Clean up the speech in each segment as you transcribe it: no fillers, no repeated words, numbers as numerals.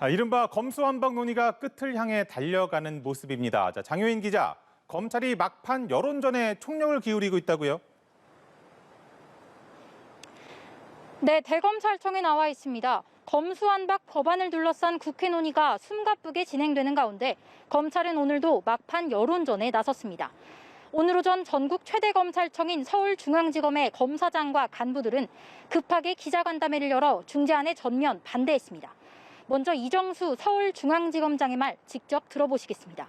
이른바 검수완박 논의가 끝을 향해 달려가는 모습입니다. 자, 장효인 기자, 검찰이 막판 여론전에 총력을 기울이고 있다고요? 네, 대검찰청에 나와 있습니다. 검수완박 법안을 둘러싼 국회 논의가 숨가쁘게 진행되는 가운데 검찰은 오늘도 막판 여론전에 나섰습니다. 오늘 오전 전국 최대 검찰청인 서울중앙지검의 검사장과 간부들은 급하게 기자간담회를 열어 중재안에 전면 반대했습니다. 먼저 이정수 서울중앙지검장의 말 직접 들어보시겠습니다.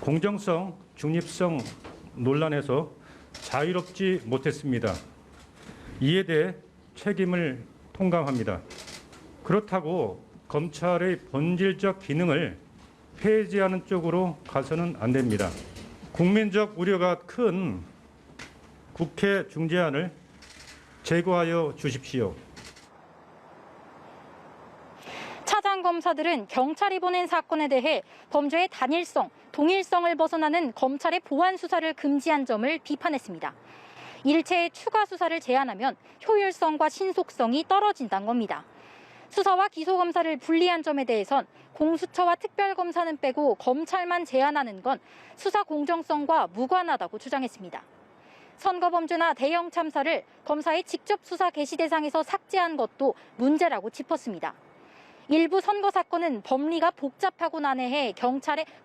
공정성, 중립성 논란에서 자유롭지 못했습니다. 이에 대해 책임을 통감합니다. 그렇다고 검찰의 본질적 기능을 폐지하는 쪽으로 가서는 안 됩니다. 국민적 우려가 큰 국회 중재안을 제거하여 주십시오. 차장 검사들은 경찰이 보낸 사건에 대해 범죄의 단일성, 동일성을 벗어나는 검찰의 보완 수사를 금지한 점을 비판했습니다. 일체의 추가 수사를 제한하면 효율성과 신속성이 떨어진다는 겁니다. 수사와 기소검사를 분리한 점에 대해선 공수처와 특별검사는 빼고 검찰만 제한하는 건 수사 공정성과 무관하다고 주장했습니다. 선거범죄나 대형 참사를 검사의 직접 수사 개시 대상에서 삭제한 것도 문제라고 짚었습니다. 일부 선거 사건은 법리가 복잡하고 난해해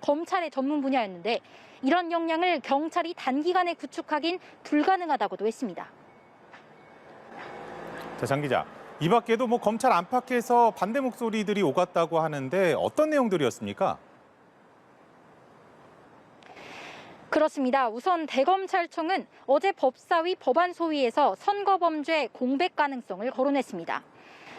검찰의 전문 분야였는데 이런 역량을 경찰이 단기간에 구축하긴 불가능하다고도 했습니다. 자, 장 기자, 이 밖에도 검찰 안팎에서 반대 목소리들이 오갔다고 하는데 어떤 내용들이었습니까? 그렇습니다. 우선 대검찰청은 어제 법사위 법안 소위에서 선거범죄 공백 가능성을 거론했습니다.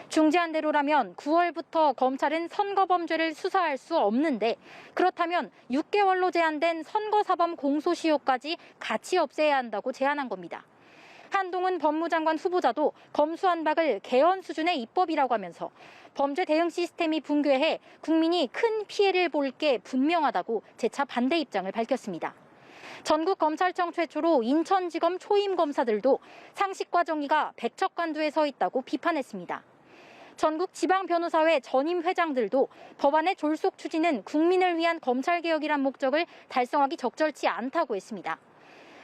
중재안대로라면 9월부터 검찰은 선거범죄를 수사할 수 없는데 그렇다면 6개월로 제한된 선거사범 공소시효까지 같이 없애야 한다고 제안한 겁니다. 한동훈 법무장관 후보자도 검수완박을 개헌 수준의 입법이라고 하면서 범죄 대응 시스템이 붕괴해 국민이 큰 피해를 볼 게 분명하다고 재차 반대 입장을 밝혔습니다. 전국 검찰청 최초로 인천지검 초임 검사들도 상식과 정의가 백척간두에 서 있다고 비판했습니다. 전국 지방변호사회 전임 회장들도 법안의 졸속 추진은 국민을 위한 검찰개혁이란 목적을 달성하기 적절치 않다고 했습니다.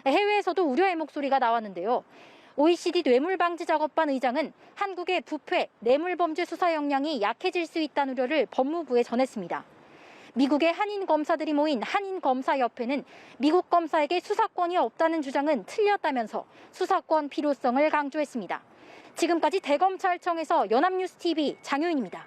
해외에서도 우려의 목소리가 나왔는데요. OECD 뇌물방지작업반 의장은 한국의 부패, 뇌물범죄 수사 역량이 약해질 수 있다는 우려를 법무부에 전했습니다. 미국의 한인 검사들이 모인 한인검사협회는 미국 검사에게 수사권이 없다는 주장은 틀렸다면서 수사권 필요성을 강조했습니다. 지금까지 대검찰청에서 연합뉴스TV 장효인입니다.